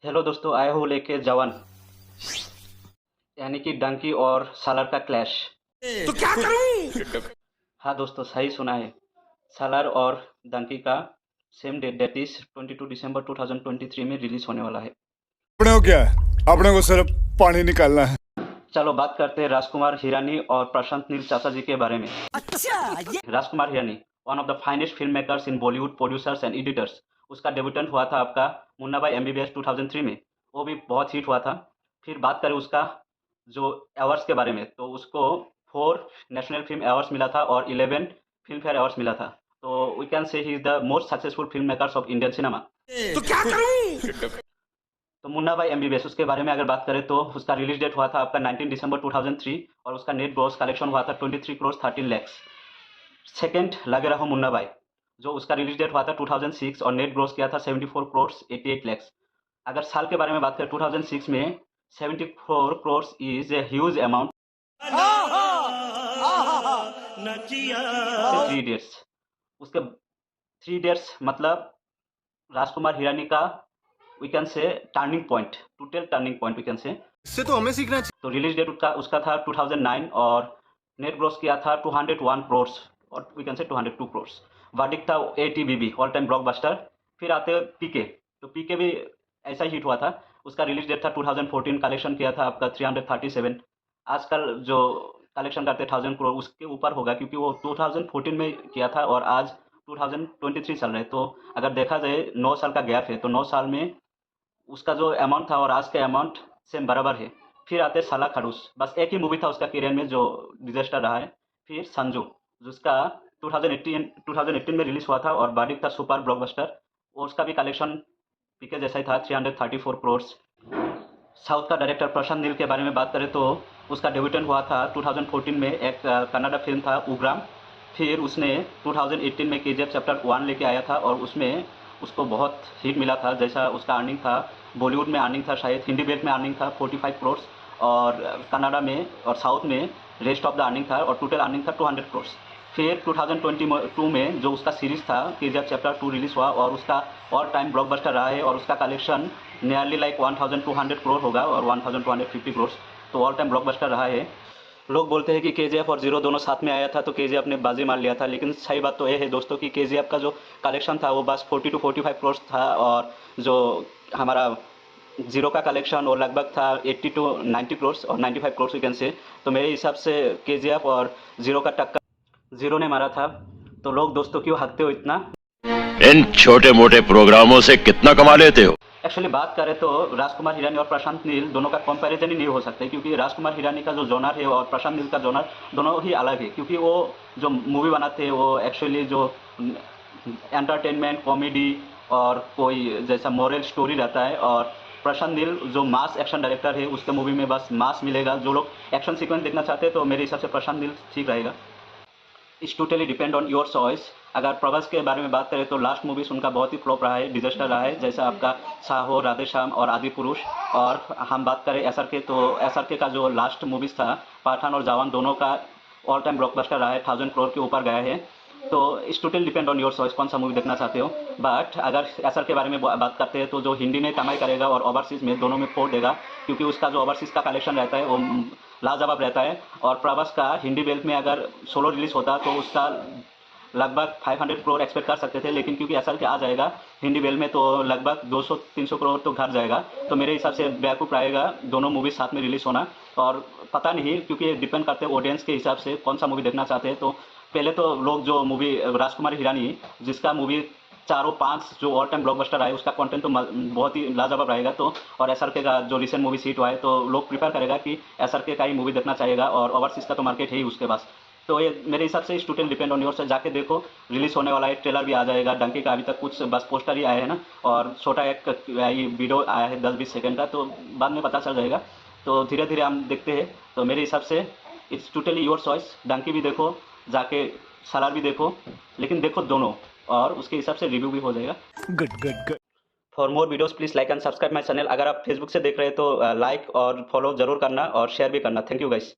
Hello दोस्तों, आया हूँ लेके जवान यानी कि डंकी और सालार का क्लैश। तो क्या करूं? हाँ दोस्तों, सही सुना है। सालार और डंकी का सेम डेट, दैट इज 22 दिसंबर 2023 में रिलीज होने वाला है। अपने को क्या है? अपने को सिर्फ पानी निकालना है। चलो बात करते हैं राजकुमार हिरानी और प्रशांत नील चाचा जी के बारे में। Rajkumar Hirani, one of the finest film makers in Bollywood, producers and editors. उसका डेब्यूटेंट हुआ था आपका मुन्ना भाई एमबीबीएस 2003 में। वो भी बहुत हिट हुआ था। फिर बात करें उसका जो अवार्ड्स के बारे में, तो उसको 4 नेशनल फिल्म अवार्ड्स मिला था और 11 फिल्म फेयर अवार्ड्स मिला था। तो we can say he is the most successful film makers of Indian cinema. तो क्या करूं? तो मुन्ना भाई एमबीबीएस, उसके बारे में अगर बात करें तो उसका रिलीज डेट हुआ था आपका 19 दिसंबर 2003 और उसका नेट ग्रॉस कलेक्शन हुआ था 23 करोड़ 13 लैक्स। सेकंड लगे रहो मुन्ना भाई, जो उसका रिलीज डेट हुआ था 2006 और नेट ग्रॉस किया था 74 करोड़ 88 लैक्स। अगर साल के बारे में बात करें 2006 में 74 crore is a huge amount. Three idiots, उसके थ्री इडियट्स मतलब राजकुमार हिरानी का we can say turning point, total turning point we can say. इससे तो हमें सीखना चाहिए। तो रिलीज डेट उसका उसका था 2009 और नेट ग्रॉस किया था 201 करोड़ और वी कैन से 202 करोड़। वर्डिक्ट था एटीबीबी, ऑल टाइम ब्लॉकबस्टर। फिर आते हैं पीके, तो पीके भी ऐसा ही हिट हुआ था। उसका रिलीज डेट था 2014, कलेक्शन किया था आपका 337। आजकल जो कलेक्शन करते 1000 करोड़ उसके ऊपर होगा, क्योंकि वो 2014 में किया था और आज 2023 चल रहे हैं। तो अगर देखा जाए 9 साल का गैप है, तो 9 साल में उसका जो अमाउंट था और आज के अमाउंट सेम बराबर है। फिर आते हैं साला खड़ूस, बस एक ही मूवी था उसका करियर में जो डिजास्टर रहा है। फिर संजू, जिसका 2018 में रिलीज हुआ था और बाडिक था सुपर ब्लॉकबस्टर और उसका भी कलेक्शन पीके जैसा ही था 334 करोड़। साउथ का डायरेक्टर प्रशांत नील के बारे में बात करें तो उसका डेब्यूटेंट हुआ था 2014 में, एक कन्नड़ा फिल्म था उग्राम। फिर उसने 2018 में केजीएफ चैप्टर 1 लेके आया था और उसमें उसको बहुत हिट मिला था। जैसा उसका अर्निंग था, बॉलीवुड में अर्निंग था, शायद हिंदी बेल्ट में अर्निंग था 45 करोड़ और कन्नड़ा में और साउथ में रेस्ट ऑफ द अर्निंग था और टोटल अर्निंग था 200 करोड़। फिर 2022 में जो उसका सीरीज था केजीएफ चैप्टर 2 रिलीज हुआ और उसका ऑल टाइम ब्लॉकबस्टर रहा है और उसका कलेक्शन नियरली लाइक 1200 करोड़ होगा और 1250 करोड़। तो ऑल टाइम ब्लॉकबस्टर रहा है। लोग बोलते हैं कि केजीएफ और जीरो दोनों साथ में आया था तो केजीएफ ने बाजी मार लिया था, लेकिन सही बात तो यह है दोस्तों कि केजीएफ का जो कलेक्शन था वो बस 40 to 45 करोड़ था और जो हमारा जीरो का कलेक्शन वो लगभग था 80 to 90 करोड़ और 95 करोड़ कैन से। तो मेरे हिसाब से केजीएफ और जीरो का टक्कर जीरो ने मारा था। तो लोग दोस्तों क्यों हकते हो इतना? इन छोटे मोटे प्रोग्रामों से कितना कमा लेते हो? एक्चुअली बात करें तो राजकुमार हिरानी और प्रशांत नील दोनों का कंपैरिजन ही नहीं हो सकता, क्योंकि राजकुमार हिरानी का जो जॉनर है और प्रशांत नील का जॉनर दोनों ही अलग है। क्योंकि वो जो मूवी बनाते हैं वो एक्चुअली जो एंटरटेनमेंट, कॉमेडी और कोई जैसा मॉरल स्टोरी रहता है, और प्रशांत नील जो मास एक्शन डायरेक्टर है उसके मूवी में बस मास मिलेगा। जो लोग एक्शन सीक्वेंस देखना चाहते हैं तो मेरे हिसाब से प्रशांत नील ठीक रहेगा। It's totally depend on your choice. अगर प्रभास के बारे में बात करें तो लास्ट मूवीज उनका बहुत ही फ्लॉप रहा है, डिजास्टर रहा है, जैसा आपका साहो, राधेश्याम और आदि पुरुष। और हम बात करें एसआरके, तो एसआरके का जो लास्ट मूवीज था पठान और जवान, दोनों का ऑल टाइम ब्लॉकबस्टर रहा है, 1000 करोड़ के ऊपर गया है। तो it's total depend on your choice कौन सा मूवी देखना चाहते हो। बट अगर एसआर के बारे में बात करते हैं तो जो हिंदी में कमाई करेगा और ओवरसीज़ में, दोनों में फोड़ देगा, क्योंकि उसका जो ओवरसीज़ का कलेक्शन रहता है वो लाजवाब रहता है। और प्रभास का हिंदी बेल्ट में अगर सोलो रिलीज होता तो उसका लगभग 500 करोड़ एक्सपेक्ट कर सकते थे, लेकिन क्योंकि एसआर के आ जाएगा हिंदी बेल्ट में तो लगभग 200-300 करोड़ तो घर जाएगा। तो मेरे हिसाब से बेवकूफ़ रहेगा दोनों मूवी साथ में रिलीज होना। और पता नहीं, क्योंकि डिपेंड करते हैं ऑडियंस के हिसाब से कौन सा मूवी देखना चाहते हैं। तो पहले तो लोग जो मूवी राजकुमार हिरानी, जिसका मूवी चारों 5 जो ऑल टाइम ब्लॉकबस्टर आए, उसका कंटेंट तो बहुत ही लाजवाब रहेगा। तो और एसआरके का जो रिसेंट मूवी सीट हुआ है तो लोग प्रीफर करेगा कि एसआरके का ही मूवी देखना चाहेगा, और ओवरसीज़ का तो मार्केट है ही उसके पास। तो ये मेरे हिसाब से स्टूडेंट डिपेंड ऑन योर से जाके देखो। रिलीज होने वाला है, ट्रेलर भी आ जाएगा। डंकी का अभी तक कुछ बस पोस्टर ही आया है ना, और छोटा एक वीडियो आया है 10-20 सेकंड का, तो बाद में पता चल जाएगा। तो धीरे धीरे हम देखते हैं। तो मेरे हिसाब से it's totally your choice. Dunki भी देखो जाके, सालार भी देखो, लेकिन देखो दोनों, और उसके हिसाब से रिव्यू भी हो जाएगा। Good good good. For more videos please like and subscribe my channel. अगर आप फेसबुक से देख रहे हैं तो लाइक और फॉलो जरूर करना और शेयर भी करना। Thank you guys.